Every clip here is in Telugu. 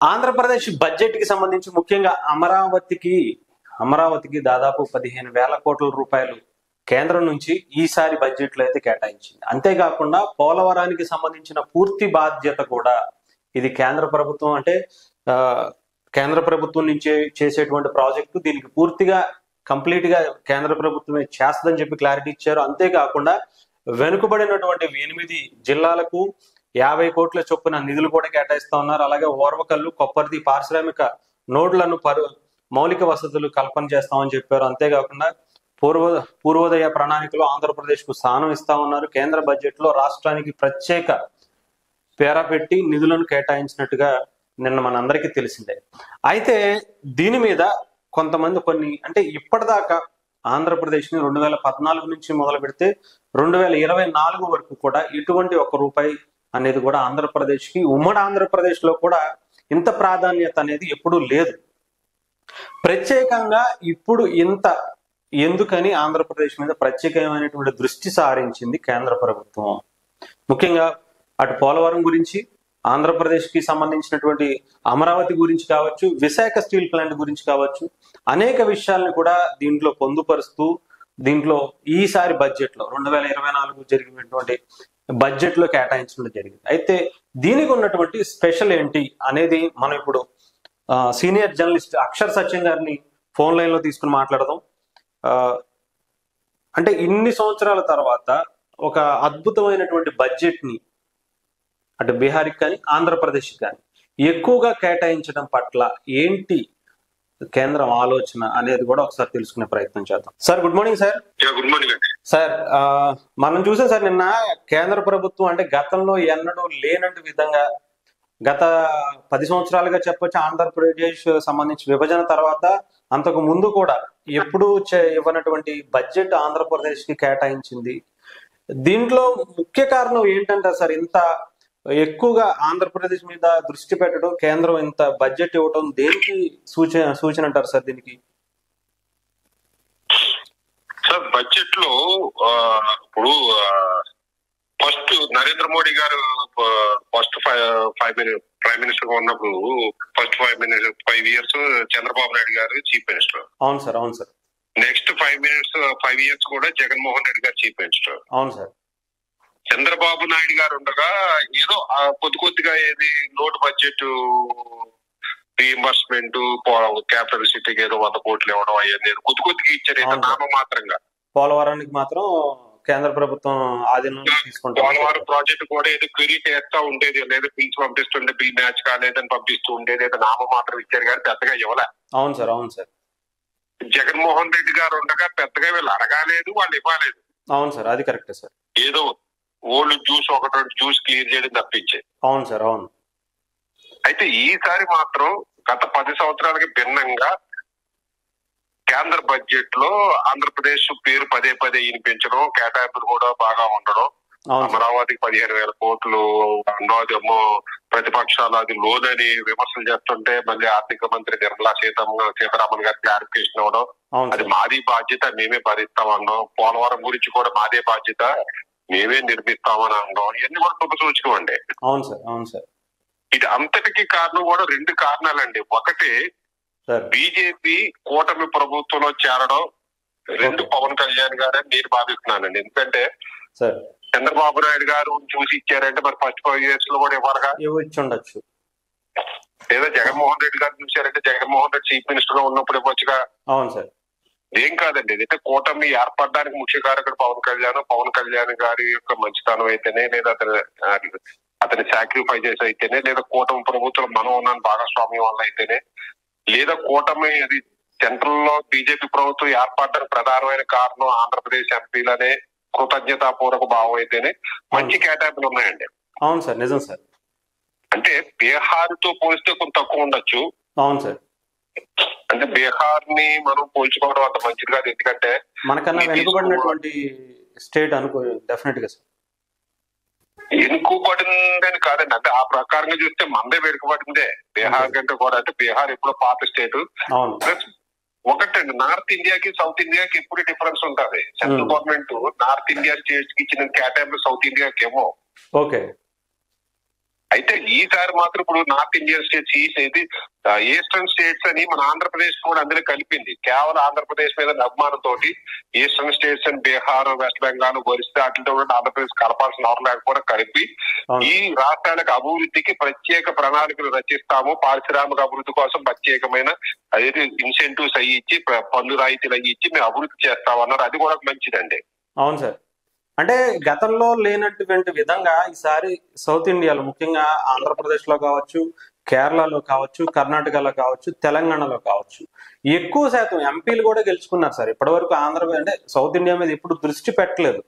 ఆంధ్రప్రదేశ్ బడ్జెట్ కి సంబంధించి ముఖ్యంగా అమరావతికి దాదాపు 15,000 కోట్ల రూపాయలు కేంద్రం నుంచి ఈసారి బడ్జెట్ లో అయితే కేటాయించింది. అంతేకాకుండా పోలవరానికి సంబంధించిన పూర్తి బాధ్యత కూడా ఇది కేంద్ర ప్రభుత్వం అంటే కేంద్ర ప్రభుత్వం నుంచి చేసేటువంటి ప్రాజెక్టు, దీనికి పూర్తిగా కంప్లీట్ గా కేంద్ర ప్రభుత్వమే చేస్తుందని చెప్పి క్లారిటీ ఇచ్చారు. అంతేకాకుండా వెనుకబడినటువంటి 8 జిల్లాలకు 50 కోట్ల చొప్పున నిధులు కూడా కేటాయిస్తా ఉన్నారు. అలాగే ఓర్వకల్లు, కొప్పర్తి పారిశ్రామిక నోడ్లను మౌలిక వసతులు కల్పన చేస్తామని చెప్పారు. అంతేకాకుండా పూర్వోదయ ప్రణాళికలో ఆంధ్రప్రదేశ్ కు స్థానం ఇస్తా ఉన్నారు. కేంద్ర బడ్జెట్ లో రాష్ట్రానికి ప్రత్యేక పేర పెట్టి నిధులను కేటాయించినట్టుగా నిన్న మనందరికీ తెలిసిందే. అయితే దీని మీద కొంతమంది అంటే ఇప్పటిదాకా ఆంధ్రప్రదేశ్ ని 2014 నుంచి మొదలు పెడితే 2024 వరకు కూడా ఇటువంటి 1 రూపాయి అనేది కూడా ఆంధ్రప్రదేశ్ కి, ఉమ్మడి ఆంధ్రప్రదేశ్ లో కూడా ఇంత ప్రాధాన్యత అనేది ఎప్పుడూ లేదు. ప్రత్యేకంగా ఇప్పుడు ఎందుకని ఆంధ్రప్రదేశ్ మీద ప్రత్యేకమైనటువంటి దృష్టి సారించింది కేంద్ర ప్రభుత్వం. ముఖ్యంగా అటు పోలవరం గురించి, ఆంధ్రప్రదేశ్ కి సంబంధించినటువంటి అమరావతి గురించి కావచ్చు, విశాఖ స్టీల్ ప్లాంట్ గురించి కావచ్చు, అనేక విషయాలను కూడా దీంట్లో పొందుపరుస్తూ దీంట్లో ఈసారి బడ్జెట్ లో 2024 జరిగినటువంటి బడ్జెట్ లో కేటాయించడం జరిగింది. అయితే దీనికి ఉన్నటువంటి స్పెషల్ ఏంటి అనేది మనం ఇప్పుడు సీనియర్ జర్నలిస్ట్ అక్షర్ సత్యం గారిని ఫోన్ లైన్ లో తీసుకుని మాట్లాడదాం. అంటే ఇన్ని సంవత్సరాల తర్వాత ఒక అద్భుతమైనటువంటి బడ్జెట్ ని అటు బీహార్కి కానీ ఆంధ్రప్రదేశ్కి కానీ ఎక్కువగా కేటాయించడం పట్ల ఏంటి కేంద్రం ఆలోచన అనేది కూడా ఒకసారి తెలుసుకునే ప్రయత్నం చేద్దాం. Sir good morning sir. Good morning sir. మనం చూసాం సార్ నిన్న కేంద్ర ప్రభుత్వం అంటే గతంలో ఎన్నడూ లేనట్టు విధంగా గత 10 సంవత్సరాలుగా చెప్పొచ్చు ఆంధ్రప్రదేశ్ సంబంధించి విభజన తర్వాత అంతకు ముందు కూడా ఎప్పుడు ఇవ్వనటువంటి బడ్జెట్ ఆంధ్రప్రదేశ్ కి కేటాయించింది. దీంట్లో ముఖ్య కారణం ఏంటంటే సార్ ఇంత ఎక్కువగా ఆంధ్రప్రదేశ్ మీద దృష్టి పెట్టడం, కేంద్రం ఇంత బడ్జెట్ ఇవ్వడం దేనికి సూచన అంటారు సార్ దీనికి? సార్ బడ్జెట్ లో ఇప్పుడు ఫస్ట్ నరేంద్ర మోడీ గారు ఫస్ట్ ప్రైమ్ మినిస్టర్ గా ఉన్నప్పుడు ఫస్ట్ 5 ఇయర్స్ చంద్రబాబు నాయుడు గారు చీఫ్ మినిస్టర్. అవును సార్. అవును సార్. నెక్స్ట్ 5 ఇయర్స్ కూడా జగన్మోహన్ రెడ్డి గారు చీఫ్ మినిస్టర్. అవును సార్. చంద్రబాబు నాయుడు గారు ఉండగా ఏదో కొద్దిగా ఏది నోటు బడ్జెట్ రీఎంబర్స్మెంట్ క్యాపిటల్ సిటీకి ఏదో 100 కోట్లు ఇవ్వడం అయ్యింది కొద్దిగా ఇచ్చారు. ఏదో నామమాత్రంగా పోలవరానికి మాత్రం కేంద్ర ప్రభుత్వం ఆధీనంలో తీసుకుంటాం. పోలవరం ప్రాజెక్ట్ కూడా ఏదో క్వరీ చేస్తా ఉండేది, లేదా బిల్స్ పంపిస్తుండే బిల్ మ్యాచ్ కాలేదని పంపిస్తూ ఉండేది, ఏదో నామమాత్రం ఇచ్చారు కానీ పెద్దగా ఇవ్వలే. అవును సార్. అవును సార్. జగన్మోహన్ రెడ్డి గారు ఉండగా పెద్దగా వీళ్ళు అడగాలేదు, వాళ్ళు ఇవ్వలేదు. అవును సార్, అది కరెక్టే సార్. ఏదో ఓల్డ్ జ్యూస్ 1-2 జ్యూస్ క్లియర్ చేయడం తప్పించే. అవును సార్. అవును. అయితే ఈసారి మాత్రం గత 10 సంవత్సరాలకి భిన్నంగా కేంద్ర బడ్జెట్ లో ఆంధ్రప్రదేశ్ పేరు పదే వినిపించడం, కేటాయింపులు కూడా బాగా ఉండడం, అమరావతికి 15,000 కోట్లు అన్నోదేమో ప్రతిపక్షాలు అది లోన్ అని విమర్శలు చేస్తుంటే మళ్ళీ ఆర్థిక మంత్రి నిర్మలా సీతారామన్ గారు క్లారిఫికేషన్ ఇవ్వడం, అది మాది బాధ్యత మేమే భరిస్తామన్నాం, పోలవరం గురించి కూడా మాదే బాధ్యత మేమే నిర్మిస్తామని అనడం, ఇవన్నీ కూడా గొప్ప సూచకం అండి. అవును సార్. అవును సార్. ఇది అంతటికి కారణం కూడా 2 కారణాలండి. ఒకటి బీజేపీ కూటమి ప్రభుత్వంలో చేరడం, 2 పవన్ కళ్యాణ్ గారు అని నేను భావిస్తున్నానండి. ఎందుకంటే చంద్రబాబు నాయుడు గారు చూసి ఇచ్చారంటే మరి ఫస్ట్ 5 ఇయర్స్ లో కూడా ఇవ్వరుగా, ఇవ్వచ్చుండొచ్చు. లేదా జగన్మోహన్ రెడ్డి గారు చూసారంటే జగన్మోహన్ రెడ్డి చీఫ్ మినిస్టర్ గా ఉన్నప్పుడు ఇవ్వచ్చుగా. అవును సార్. ఏం కాదండి, ఇదైతే కూటమి ఏర్పడడానికి ముఖ్య కారకుడు పవన్ కళ్యాణ్ గారి యొక్క మంచితనం అయితేనే, లేదా అతని సాక్రిఫైజెస్ అయితేనే, లేదా కూటమి ప్రభుత్వం మనం ఉన్న భాగస్వామ్యం వల్ల అయితేనే, లేదా కూటమి అది సెంట్రల్ లో బీజేపీ ప్రభుత్వం ఏర్పడడానికి ప్రధానమైన కారణం ఆంధ్రప్రదేశ్ ఎంపీలనే కృతజ్ఞతాపూర్వక భావం అయితేనే మంచి కేటాయింపులు ఉన్నాయండి. అవును సార్, నిజం సార్. అంటే బీహార్ తో పోలిస్తే కొంత తక్కువ ఉండొచ్చు. అవును సార్. అంటే బీహార్ ని మనం పోల్చుకోవడం అంత మంచిది కాదు, ఎందుకంటే మనకన్నా వెనుకబడినటువంటి స్టేట్ అనుకో డెఫినెట్ గా సార్. వెనుకబడిందని కాదండి, అంటే ఆ ప్రకారంగా చూస్తే మనదే వెనుకబడిందే బీహార్ కంటే కూడా. అంటే బీహార్ ఎప్పుడో పాత స్టేట్. ఒకటండి, నార్త్ ఇండియాకి సౌత్ ఇండియాకి ఎప్పుడు డిఫరెన్స్ ఉంటుంది. Central government north India states కి ఇచ్చిన కేటాయింపు సౌత్ ఇండియాకి ఏమో. ఓకే. అయితే ఈసారి మాత్రం ఇప్పుడు నార్త్ ఇండియన్ స్టేట్స్ అయితే ఈస్టర్న్ స్టేట్స్ అని మన ఆంధ్రప్రదేశ్ కూడా అందులో కలిపింది. కేవలం ఆంధ్రప్రదేశ్ మీద అభిమానంతో ఈస్టర్న్ స్టేట్స్ అని బీహార్, వెస్ట్ బెంగాల్, ఒరిస్సా వాటితో కూడా ఆంధ్రప్రదేశ్ కలపాల్సిన అవసరం లేకపోవడం కలిపి ఈ రాష్ట్రాలకు అభివృద్ధికి ప్రత్యేక ప్రణాళికలు రచిస్తాము, పారిశ్రామిక అభివృద్ధి కోసం ప్రత్యేకమైన అదే ఇన్సెంటివ్స్ అయ్యి ఇచ్చి, పన్ను రాయితీలు అయ్యి ఇచ్చి మేము అభివృద్ధి చేస్తామన్నారు. అది కూడా మంచిదండి. అవును సార్. అంటే గతంలో లేనటువంటి విధంగా ఈసారి సౌత్ ఇండియాలో ముఖ్యంగా ఆంధ్రప్రదేశ్ లో కావచ్చు, కేరళలో కావచ్చు, కర్ణాటకలో కావచ్చు, తెలంగాణలో కావచ్చు ఎక్కువ శాతం ఎంపీలు కూడా గెలుచుకున్నారు సార్. ఇప్పటి వరకు అంటే సౌత్ ఇండియా మీద ఎప్పుడు దృష్టి పెట్టలేదు,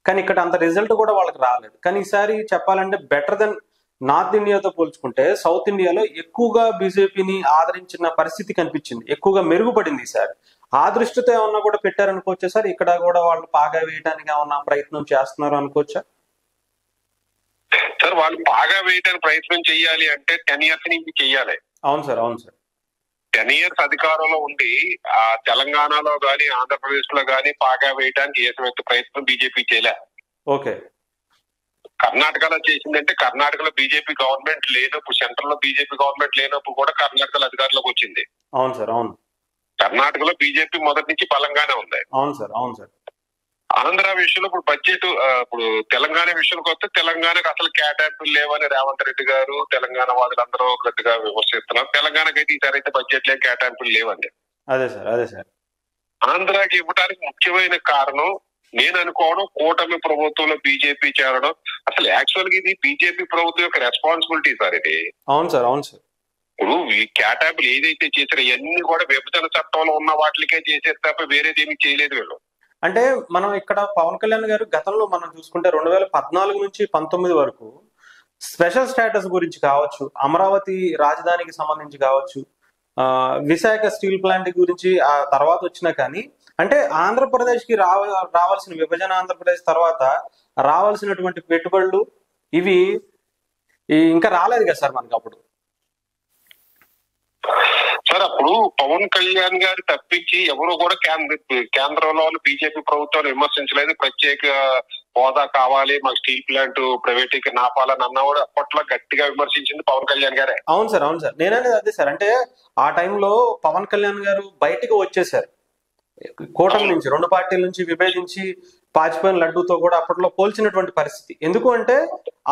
కానీ ఇక్కడ అంత రిజల్ట్ కూడా వాళ్ళకి రాలేదు. కానీ ఈసారి చెప్పాలంటే బెటర్ దెన్ నార్త్ ఇండియాతో పోల్చుకుంటే సౌత్ ఇండియాలో ఎక్కువగా బీజేపీని ఆదరించిన పరిస్థితి కనిపించింది, ఎక్కువగా మెరుగుపడింది ఈసారి. ఆ దృష్టితో ఏమన్నా కూడా పెట్టారనుకోవచ్చా సార్? ఇక్కడ కూడా వాళ్ళు పాగా వేయడానికి ఏమన్నా ప్రయత్నం చేస్తున్నారు అనుకోవచ్చా సార్? వాళ్ళు పాగా వేయడానికి ప్రయత్నం చేయాలి అంటే 10 years నుంచి చెయ్యాలి. అవును సార్, అవును సార్. 10 years అధికారంలో ఉండి ఆ తెలంగాణలో గాని ఆంధ్రప్రదేశ్ లో గాని పాగా వేయడానికి ఏ ప్రయత్నం బీజేపీ చేయలే. ఓకే. కర్ణాటకలో చేసిందంటే కర్ణాటకలో బీజేపీ గవర్నమెంట్ లేనప్పుడు, సెంట్రల్ లో బీజేపీ గవర్నమెంట్ లేనప్పుడు కూడా కర్ణాటకలో అధికారంలోకి వచ్చింది. అవును సార్, అవును. కర్ణాటకలో బీజేపీ మొదటి నుంచి బలంగానే ఉంది. అవును సార్, అవును సార్. ఆంధ్ర విషయంలో ఇప్పుడు బడ్జెట్, ఇప్పుడు తెలంగాణ విషయానికి వస్తే తెలంగాణకు అసలు కేటాయింపులు లేవని రేవంత్ రెడ్డి గారు, తెలంగాణ వాదులందరూ గట్టిగా విమర్శిస్తున్నారు. తెలంగాణకి అయితే ఈసారి అయితే బడ్జెట్ లేని కేటాయింపులు లేవండి. అదే సార్, అదే సార్. ఆంధ్రాకి ఇవ్వడానికి ముఖ్యమైన కారణం నేను అనుకోవడం కూటమి ప్రభుత్వంలో బీజేపీ చేరడం. అసలు యాక్చువల్ గా ఇది బీజేపీ ప్రభుత్వం యొక్క రెస్పాన్సిబిలిటీ సార్ ఇది. అవును సార్, అవును సార్. ఇప్పుడు ఈ కేటాయింపులు ఏదైతే చేశారో ఇవన్నీ కూడా విభజన చట్టంలో ఉన్న వాటికే చేసేది తప్ప వేరేది ఏమి చేయలేదు వీళ్ళు. అంటే మనం ఇక్కడ పవన్ కళ్యాణ్ గారు గతంలో మనం చూసుకుంటే 2014 నుంచి 19 వరకు స్పెషల్ స్టేటస్ గురించి కావచ్చు, అమరావతి రాజధానికి సంబంధించి కావచ్చు, విశాఖ స్టీల్ ప్లాంట్ గురించి ఆ తర్వాత వచ్చినా కానీ అంటే ఆంధ్రప్రదేశ్ కి రావాల్సిన విభజన, ఆంధ్రప్రదేశ్ తర్వాత రావాల్సినటువంటి పెట్టుబడులు ఇవి ఇంకా రాలేదు కదా సార్ మనకి అప్పుడు. సార్ అప్పుడు పవన్ కళ్యాణ్ గారు తప్పించి ఎవరు కూడా కేంద్రంలో బీజేపీ ప్రభుత్వాన్ని విమర్శించలేదు. ప్రత్యేక హోదా కావాలి, మాకు స్టీల్ ప్లాంట్ ప్రైవేటీకి నాపాలని అన్న కూడా అప్పట్లో గట్టిగా విమర్శించింది పవన్ కళ్యాణ్ గారే. అవును సార్, అవును సార్. నేననేది అదే సార్. అంటే ఆ టైంలో పవన్ కళ్యాణ్ గారు బయటికి వచ్చేసారు కూటమి నుంచి, 2 పార్టీల నుంచి విభేదించి పాచిపోయిన లడ్డూతో కూడా అప్పట్లో పోల్చినటువంటి పరిస్థితి. ఎందుకు అంటే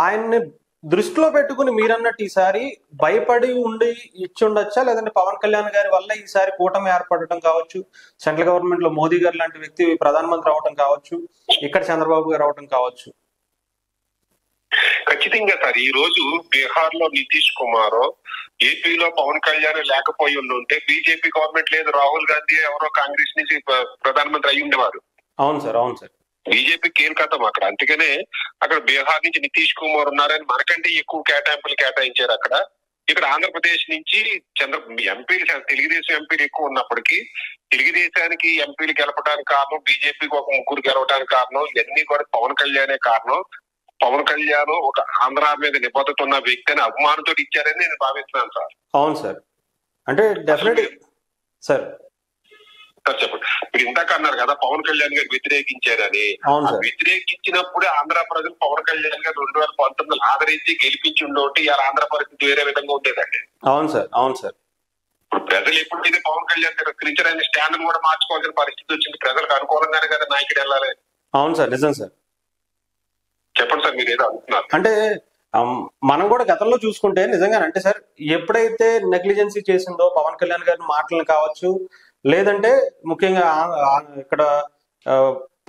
ఆయన్ని దృష్టిలో పెట్టుకుని మీరన్నట్టు ఈసారి భయపడి ఉండి ఇచ్చి ఉండొచ్చా, లేదంటే పవన్ కళ్యాణ్ గారి వల్ల ఈసారి కూటమి ఏర్పడటం కావచ్చు, సెంట్రల్ గవర్నమెంట్ లో మోదీ గారు లాంటి వ్యక్తి ప్రధానమంత్రి అవటం కావచ్చు, ఇక్కడ చంద్రబాబు గారు అవటం కావచ్చు. ఖచ్చితంగా సార్. ఈ రోజు బీహార్ లో నితీష్ కుమార్, ఏపీలో పవన్ కళ్యాణ్ లేకపోయి ఉంటే బీజేపీ గవర్నమెంట్ లేదు, రాహుల్ గాంధీ ఎవరో కాంగ్రెస్ నుంచి ప్రధానమంత్రి అయి ఉండేవారు. అవును సార్, అవును సార్. బీజేపీ కీలకతం అక్కడ. అందుకనే అక్కడ బీహార్ నుంచి నితీష్ కుమార్ ఉన్నారని మనకంటే ఎక్కువ కేటాయింపులు కేటాయించారు అక్కడ. ఇక్కడ ఆంధ్రప్రదేశ్ నుంచి ఎంపీలు, తెలుగుదేశం ఎంపీలు ఎక్కువ ఉన్నప్పటికీ తెలుగుదేశానికి ఎంపీలు గెలపడానికి కారణం, బీజేపీకి ఒక 3 గెలవడానికి కారణం, ఇవన్నీ కూడా పవన్ కళ్యాణే కారణం. పవన్ కళ్యాణ్ ఒక ఆంధ్ర మీద నిబద్ధత ఉన్న వ్యక్తి అని అభిమానంతో ఇచ్చారని నేను భావిస్తున్నాను సార్. అవును సార్. అంటే డెఫినెట్లీ సార్. చెప్పండి. మీరు ఇందాక అన్నారు కదా పవన్ కళ్యాణ్ గారు వ్యతిరేకించారని. వ్యతిరేకించినప్పుడే ఆంధ్ర ప్రజలు పవన్ కళ్యాణ్ గారు 2019 ఆదరించి గెలిపించి ఉండేటి ఇలా ఆంధ్ర పరిస్థితి వేరే విధంగా ఉండేదండి. అవును సార్, అవును సార్. ఇప్పుడు ప్రజలు ఎప్పుడైతే పవన్ కళ్యాణ్ గారు తిరిగించారని స్టాండ్ కూడా మార్చుకోవాల్సిన పరిస్థితి వచ్చింది. ప్రజలకు అనుకూలంగానే కదా నాయకుడు వెళ్ళాలి. అవును సార్, నిజం సార్. చెప్పండి సార్, మీరు ఏదో అనుకున్నారు. అంటే మనం కూడా గతంలో చూసుకుంటే నిజంగానే అంటే సార్ ఎప్పుడైతే నెగ్లిజెన్సీ చేసిందో పవన్ కళ్యాణ్ గారి మాటలను కావచ్చు, లేదంటే ముఖ్యంగా ఇక్కడ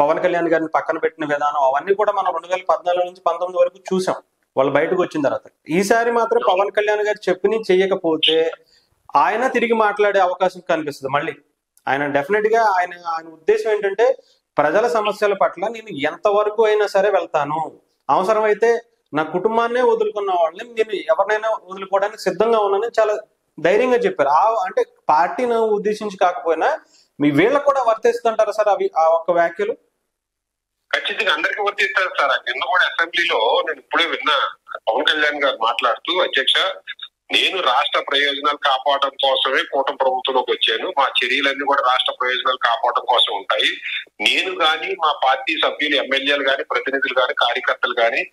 పవన్ కళ్యాణ్ గారిని పక్కన పెట్టిన విధానం, అవన్నీ కూడా మనం 2014 నుంచి 19 వరకు చూసాం వాళ్ళు బయటకు వచ్చిన తర్వాత. ఈసారి మాత్రం పవన్ కళ్యాణ్ గారు చెప్పిని చెయ్యకపోతే ఆయన తిరిగి మాట్లాడే అవకాశం కనిపిస్తుంది మళ్ళీ. ఆయన డెఫినెట్ గా ఆయన ఉద్దేశం ఏంటంటే ప్రజల సమస్యల పట్ల నేను ఎంతవరకు అయినా సరే వెళ్తాను, అవసరమైతే నా కుటుంబాన్నే వదులుకున్న వాళ్ళని నేను ఎవరినైనా వదులుకోవడానికి సిద్ధంగా ఉన్నానని చాలా ధైర్యంగా చెప్పారు. అంటే పార్టీని ఉద్దేశించి కాకపోయినా మీ వీళ్ళకు కూడా వర్తిస్తుంటారా సార్ అవి ఆ ఒక్క వ్యాఖ్యలు? ఖచ్చితంగా అందరికీ వర్తిస్తారు సార్. నిన్న కూడా అసెంబ్లీలో నేను ఇప్పుడే విన్నా పవన్ కళ్యాణ్ గారు మాట్లాడుతూ, అధ్యక్ష నేను రాష్ట్ర ప్రయోజనాలు కాపాడడం కోసమే కూటమి ప్రభుత్వంలోకి వచ్చాను, మా చర్యలన్నీ కూడా రాష్ట్ర ప్రయోజనాలు కాపాడడం కోసం ఉంటాయి. నేను గాని మా పార్టీ సభ్యులు, ఎమ్మెల్యేలు గాని, ప్రతినిధులు గాని, కార్యకర్తలు గాని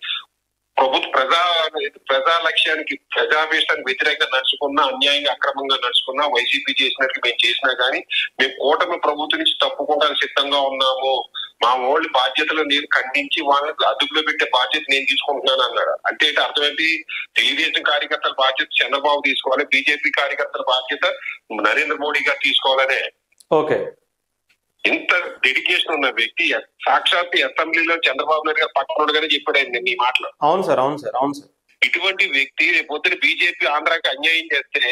ప్రజా లక్ష్యానికి ప్రజాభీష్టానికి వ్యతిరేకంగా నడుచుకున్నా, అన్యాయంగా అక్రమంగా నడుచుకున్నా, వైసీపీ చేసినట్టు మేము చేసినా గానీ మేము కూటమి ప్రభుత్వం నుంచి తప్పుకోవడానికి సిద్ధంగా ఉన్నాము. మా వాళ్ళ బాధ్యతలు నేను ఖండించి వాళ్ళకి అదుపులో పెట్టే బాధ్యత నేను తీసుకుంటున్నాను అన్నాడు. అంటే అర్థం ఏంటి? తెలుగుదేశం కార్యకర్తల బాధ్యత చంద్రబాబు తీసుకోవాలి, బీజేపీ కార్యకర్తల బాధ్యత నరేంద్ర మోడీ గారు తీసుకోవాలనే. ఓకే. ఇంత డెడికేషన్ ఉన్న వ్యక్తి సాక్షాత్ అసెంబ్లీలో చంద్రబాబు నాయుడు గారు పక్కనగానే చెప్పాడు ఆయన మీ మాటలు. అవును సార్, అవును సార్, అవును సార్. ఇటువంటి వ్యక్తి రేపొద్దున బీజేపీ ఆంధ్రాకి అన్యాయం చేస్తే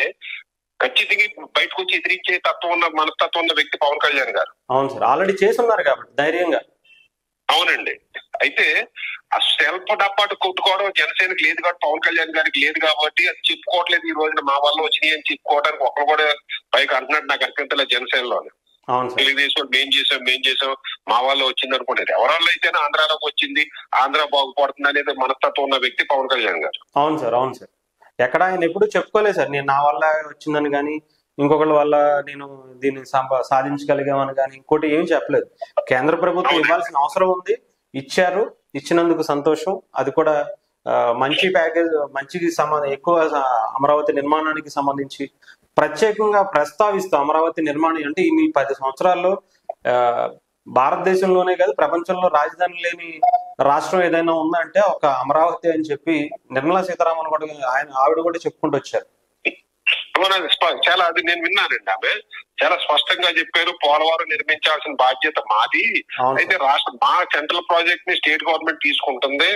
ఖచ్చితంగా బయటకు వచ్చి ఎదిరించే తత్వం ఉన్న మనస్తత్వం ఉన్న వ్యక్తి పవన్ కళ్యాణ్ గారు. అవును సార్, ఆల్రెడీ చేస్తున్నారు కాబట్టి ధైర్యంగా. అవునండి. అయితే ఆ సెల్ఫ్ డప్పాటు కొట్టుకోవడం జనసేనకి లేదు కాబట్టి, పవన్ కళ్యాణ్ గారికి లేదు కాబట్టి అది చెప్పుకోవట్లేదు. ఈ రోజున మా వల్ల వచ్చినాయి అని చెప్పుకోవడానికి ఒకరు కూడా పైకి అంటున్నాడు. నాకు అర్థంతలే జనసేనలో. తెలుగుదేశం మేం చేసాం మా వాళ్ళు వచ్చింది అనుకునేది. ఎవరల్లో అయితేనే ఆంధ్రాలోకి వచ్చింది, ఆంధ్ర బాగుపడుతుంది అనేది మనస్తత్వం ఉన్న వ్యక్తి పవన్ కళ్యాణ్ గారు. అవును సార్, అవును సార్. ఎక్కడ ఆయన ఎప్పుడు చెప్పుకోలేదు సార్ నేను నా వల్ల వచ్చిందని కానీ, ఇంకొకళ్ళ వల్ల నేను దీన్ని సాధించగలిగామని కానీ ఇంకోటి ఏం చెప్పలేదు. కేంద్ర ప్రభుత్వం ఇవ్వాల్సిన అవసరం ఉంది, ఇచ్చారు, ఇచ్చినందుకు సంతోషం. అది కూడా మంచి ప్యాకేజ్, మంచికి ఎక్కువ అమరావతి నిర్మాణానికి సంబంధించి ప్రత్యేకంగా ప్రస్తావిస్తూ అమరావతి నిర్మాణం అంటే ఈ 10 సంవత్సరాల్లో భారతదేశంలోనే కాదు ప్రపంచంలో రాజధాని లేని రాష్ట్రం ఏదైనా ఉందంటే ఒక అమరావతి అని చెప్పి నిర్మలా సీతారామన్ కూడా ఆవిడ కూడా చెప్పుకుంటూ వచ్చారు. చాలా అది నేను విన్నానండి. ఆమె చాలా స్పష్టంగా చెప్పారు, పోలవరం నిర్మించాల్సిన బాధ్యత మాది. అయితే మా సెంట్రల్ ప్రాజెక్ట్ ని స్టేట్ గవర్నమెంట్ తీసుకుంటుంది,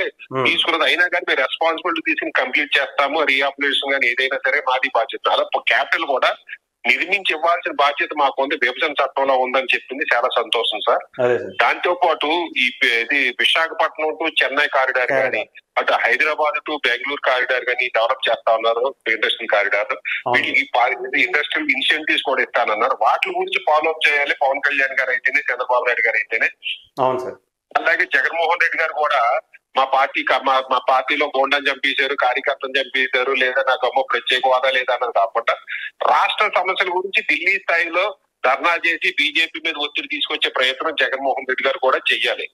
తీసుకున్నది అయినా కానీ మేము రెస్పాన్సిబిలిటీ తీసుకుని కంప్లీట్ చేస్తాము. రీఆపరేషన్ కానీ ఏదైనా సరే మాది బాధ్యత. అలా క్యాపిటల్ కూడా నిర్మించి ఇవ్వాల్సిన బాధ్యత మాకు ఉంది, విభజన చట్టంలో ఉందని చెప్పింది. చాలా సంతోషం సార్. దాంతో పాటు ఇది విశాఖపట్నం టు చెన్నై కారిడార్ కానీ, అటు హైదరాబాద్ టు బెంగళూరు కారిడార్ కానీ డెవలప్ చేస్తా ఉన్నారు. ఇండస్ట్రియల్ కారిడార్, వీటికి ఇండస్ట్రియల్ ఇన్సెంటివ్స్ కూడా ఇస్తానన్నారు. వాటి గురించి ఫాలో అప్ చేయాలి పవన్ కళ్యాణ్ గారు అయితేనే, చంద్రబాబు నాయుడు గారు అయితేనే. అవును సార్. అలాగే జగన్మోహన్ రెడ్డి గారు కూడా మా పార్టీలో గోండాన్ని చంపేశారు, కార్యకర్తను చంపేశారు, లేదా నాకు అమ్మో ప్రత్యేక హోదా లేదా అన్నది కాకుండా రాష్ట్ర సమస్యల గురించి ఢిల్లీ స్థాయిలో ధర్నా చేసి బీజేపీ మీద ఒత్తిడి తీసుకొచ్చే ప్రయత్నం జగన్మోహన్ రెడ్డి గారు కూడా చెయ్యాలి.